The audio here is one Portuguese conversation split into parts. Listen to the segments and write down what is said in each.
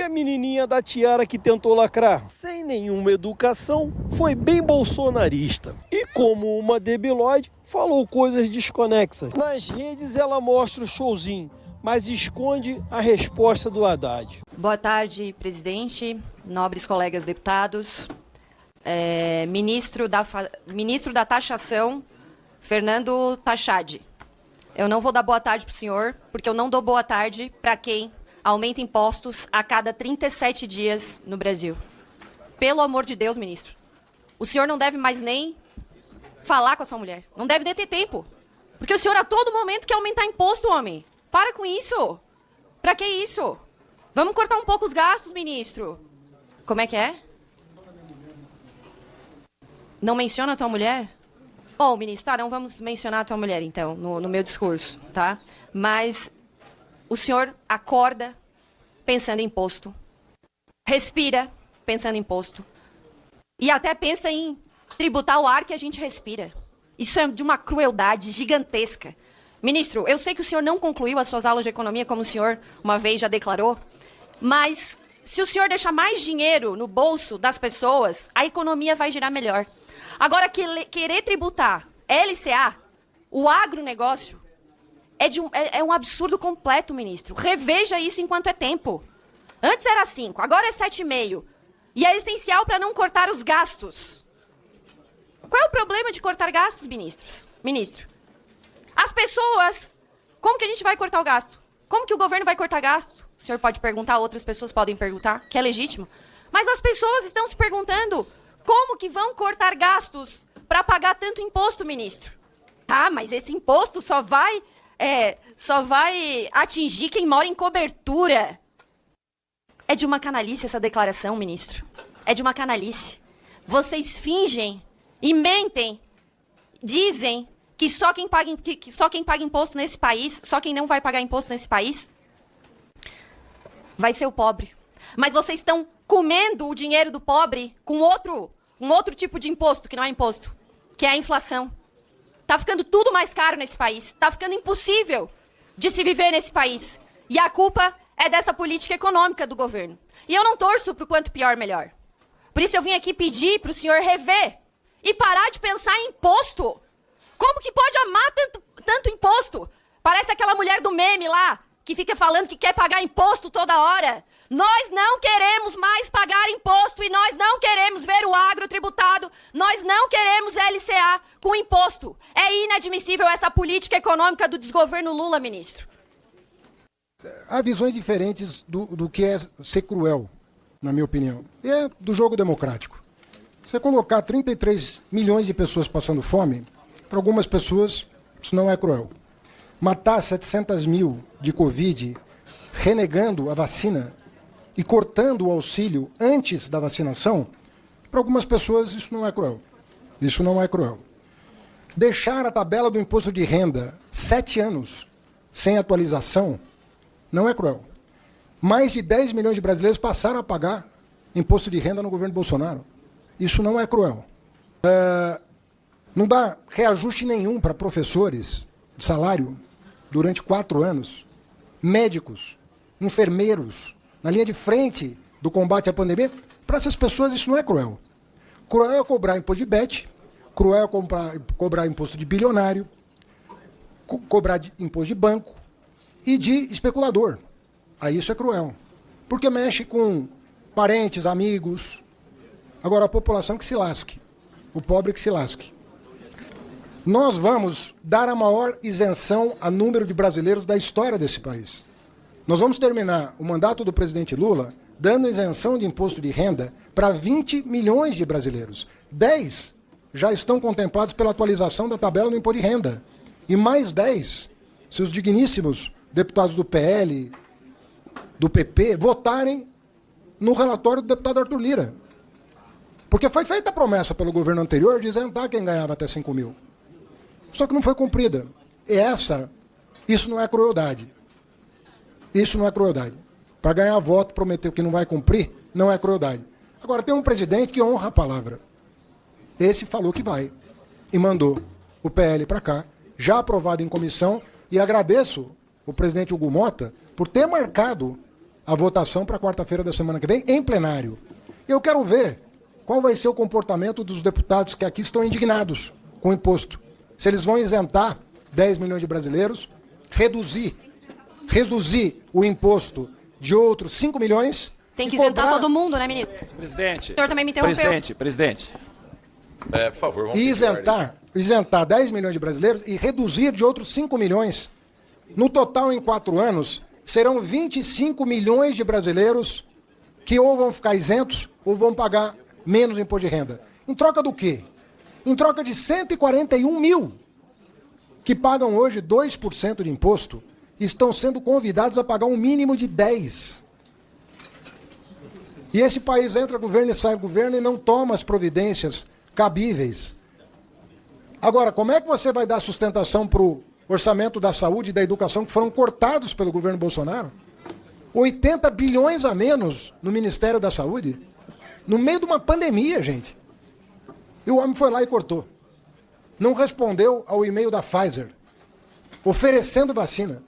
E a menininha da tiara que tentou lacrar? Sem nenhuma educação, foi bem bolsonarista. E como uma debilóide, falou coisas desconexas. Nas redes ela mostra o showzinho, mas esconde a resposta do Haddad. Boa tarde, presidente, nobres colegas deputados, ministro da Taxação, Fernando Tachad. Eu não vou dar boa tarde para o senhor, porque eu não dou boa tarde para quem aumenta impostos a cada 37 dias no Brasil. Pelo amor de Deus, ministro, o senhor não deve mais nem falar com a sua mulher. Não deve nem ter tempo. Porque o senhor a todo momento quer aumentar imposto, homem. Para com isso. Pra que isso? Vamos cortar um pouco os gastos, ministro. Como é que é? Não menciona a tua mulher? Bom, ministro, tá, não vamos mencionar a tua mulher, então, no meu discurso, tá? Mas o senhor acorda pensando em imposto, respira pensando em imposto e até pensa em tributar o ar que a gente respira. Isso é de uma crueldade gigantesca. Ministro, eu sei que o senhor não concluiu as suas aulas de economia, como o senhor uma vez já declarou, mas se o senhor deixar mais dinheiro no bolso das pessoas, a economia vai girar melhor. Agora, querer tributar LCA, o agronegócio, é um absurdo completo, ministro. Reveja isso enquanto é tempo. Antes era 5, agora é 7,5. E é essencial para não cortar os gastos. Qual é o problema de cortar gastos, ministro? As pessoas, como que a gente vai cortar o gasto? Como que o governo vai cortar gasto? O senhor pode perguntar, outras pessoas podem perguntar, que é legítimo. Mas as pessoas estão se perguntando como que vão cortar gastos para pagar tanto imposto, ministro? Ah, mas esse imposto só vai atingir quem mora em cobertura. É de uma canalice essa declaração, ministro. É de uma canalice. Vocês fingem e mentem, dizem que só quem paga imposto nesse país, só quem não vai pagar imposto nesse país, vai ser o pobre. Mas vocês estão comendo o dinheiro do pobre com um outro tipo de imposto, que não é imposto, que é a inflação. Tá ficando tudo mais caro nesse país. Tá ficando impossível de se viver nesse país. E a culpa é dessa política econômica do governo. E eu não torço pro quanto pior, melhor. Por isso eu vim aqui pedir pro senhor rever e parar de pensar em imposto. Como que pode amar tanto imposto? Parece aquela mulher do meme lá, que fica falando que quer pagar imposto toda hora. Nós não queremos mais pagar imposto e nós não queremos ver o agro tributado. Nós não queremos LCA com imposto. É inadmissível essa política econômica do desgoverno Lula, ministro. Há visões diferentes do que é ser cruel, na minha opinião. E é do jogo democrático. Você colocar 33 milhões de pessoas passando fome, para algumas pessoas isso não é cruel. Matar 700 mil de Covid, renegando a vacina e cortando o auxílio antes da vacinação, para algumas pessoas isso não é cruel. Isso não é cruel. Deixar a tabela do imposto de renda 7 anos sem atualização não é cruel. Mais de 10 milhões de brasileiros passaram a pagar imposto de renda no governo Bolsonaro. Isso não é cruel. Não dá reajuste nenhum para professores de salário durante 4 anos, médicos, enfermeiros, na linha de frente do combate à pandemia. Para essas pessoas isso não é cruel. Cruel é cobrar imposto de bet, cruel é cobrar imposto de bilionário, cobrar imposto de banco e de especulador. Aí isso é cruel. Porque mexe com parentes, amigos. Agora a população que se lasque. O pobre que se lasque. Nós vamos dar a maior isenção a número de brasileiros da história desse país. Nós vamos terminar o mandato do presidente Lula dando isenção de imposto de renda para 20 milhões de brasileiros. 10 já estão contemplados pela atualização da tabela do imposto de renda. E mais 10, se os digníssimos deputados do PL, do PP, votarem no relatório do deputado Arthur Lira. Porque foi feita a promessa pelo governo anterior de isentar quem ganhava até 5 mil. Só que não foi cumprida. E isso não é crueldade. Isso não é crueldade. Para ganhar voto, prometer o que não vai cumprir, não é crueldade. Agora, tem um presidente que honra a palavra. Esse falou que vai. E mandou o PL para cá, já aprovado em comissão, e agradeço o presidente Hugo Mota por ter marcado a votação para quarta-feira da semana que vem, em plenário. Eu quero ver qual vai ser o comportamento dos deputados que aqui estão indignados com o imposto. Se eles vão isentar 10 milhões de brasileiros, reduzir o imposto de outros 5 milhões... Tem que isentar todo mundo, né, ministro? Presidente. O senhor também me interrompeu. Presidente. Por favor, vamos E isentar 10 milhões de brasileiros e reduzir de outros 5 milhões. No total, em 4 anos, serão 25 milhões de brasileiros que ou vão ficar isentos ou vão pagar menos imposto de renda. Em troca do quê? Em troca de 141 mil que pagam hoje 2% de imposto, estão sendo convidados a pagar um mínimo de 10%. E esse país entra governo e sai governo e não toma as providências cabíveis. Agora, como é que você vai dar sustentação para o orçamento da saúde e da educação que foram cortados pelo governo Bolsonaro? 80 bilhões a menos no Ministério da Saúde, no meio de uma pandemia, gente. E o homem foi lá e cortou. Não respondeu ao e-mail da Pfizer, oferecendo vacina.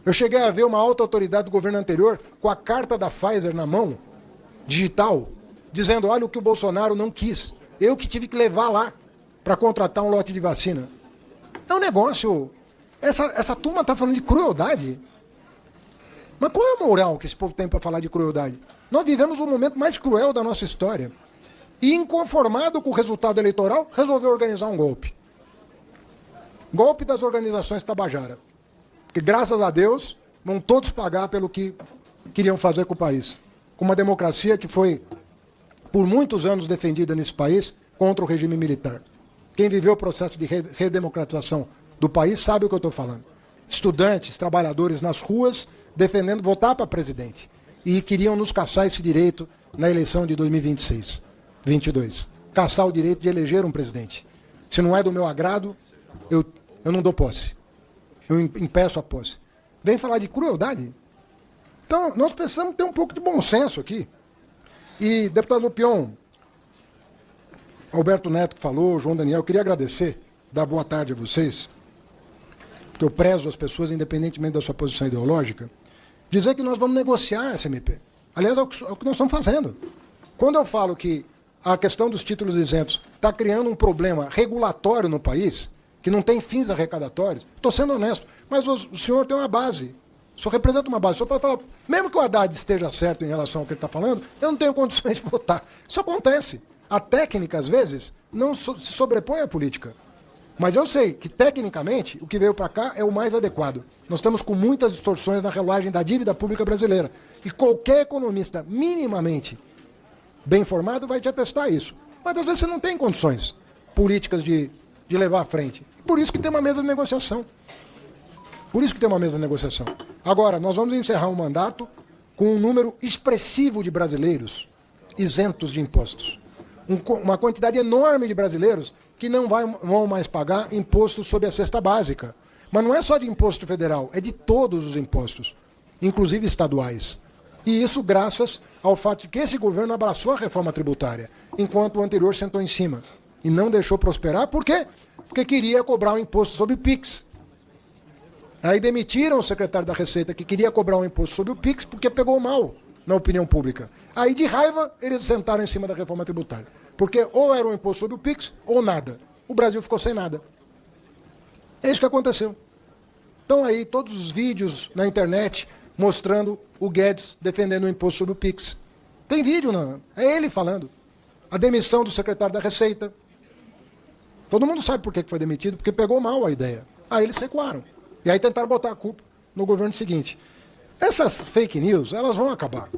Eu cheguei a ver uma alta autoridade do governo anterior com a carta da Pfizer na mão, digital, dizendo, olha o que o Bolsonaro não quis. Eu que tive que levar lá para contratar um lote de vacina. É um negócio... Essa turma está falando de crueldade. Mas qual é a moral que esse povo tem para falar de crueldade? Nós vivemos o momento mais cruel da nossa história. E, inconformado com o resultado eleitoral, resolveu organizar um golpe. Golpe das organizações Tabajara. Que, graças a Deus, vão todos pagar pelo que queriam fazer com o país. Com uma democracia que foi, por muitos anos, defendida nesse país contra o regime militar. Quem viveu o processo de redemocratização do país sabe o que eu estou falando. Estudantes, trabalhadores nas ruas, defendendo votar para presidente. E queriam nos caçar esse direito na eleição de 2026, 22. Caçar o direito de eleger um presidente. Se não é do meu agrado, eu não dou posse. Eu impeço a posse. Vem falar de crueldade? Então, nós precisamos ter um pouco de bom senso aqui. E, deputado Lupion, Alberto Neto que falou, João Daniel, eu queria agradecer, dar boa tarde a vocês, porque eu prezo as pessoas, independentemente da sua posição ideológica, dizer que nós vamos negociar essa MP. Aliás, é o que nós estamos fazendo. Quando eu falo que a questão dos títulos isentos está criando um problema regulatório no país, que não tem fins arrecadatórios, estou sendo honesto, mas o senhor tem uma base, o senhor representa uma base, o senhor pode falar, mesmo que o Haddad esteja certo em relação ao que ele está falando, eu não tenho condições de votar. Isso acontece. A técnica, às vezes, não se sobrepõe à política. Mas eu sei que, tecnicamente, o que veio para cá é o mais adequado. Nós estamos com muitas distorções na rolagem da dívida pública brasileira. E qualquer economista minimamente bem informado vai te atestar isso. Mas, às vezes, você não tem condições políticas de levar à frente. Por isso que tem uma mesa de negociação. Agora, nós vamos encerrar um mandato com um número expressivo de brasileiros isentos de impostos. Uma quantidade enorme de brasileiros que não vão mais pagar imposto sobre a cesta básica. Mas não é só de imposto federal, é de todos os impostos, inclusive estaduais. E isso graças ao fato de que esse governo abraçou a reforma tributária, enquanto o anterior sentou em cima. E não deixou prosperar, por quê? Porque queria cobrar um imposto sobre o PIX. Aí demitiram o secretário da Receita que queria cobrar um imposto sobre o PIX porque pegou mal na opinião pública. Aí, de raiva, eles sentaram em cima da reforma tributária. Porque ou era um imposto sobre o PIX ou nada. O Brasil ficou sem nada. É isso que aconteceu. Estão aí todos os vídeos na internet mostrando o Guedes defendendo o imposto sobre o PIX. Tem vídeo, não? É ele falando. A demissão do secretário da Receita. Todo mundo sabe por que foi demitido, porque pegou mal a ideia. Aí eles recuaram. E aí tentaram botar a culpa no governo seguinte. Essas fake news, elas vão acabar.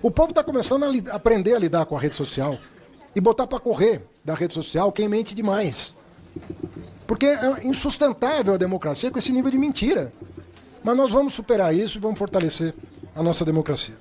O povo está começando a aprender a lidar com a rede social e botar para correr da rede social quem mente demais. Porque é insustentável a democracia com esse nível de mentira. Mas nós vamos superar isso e vamos fortalecer a nossa democracia.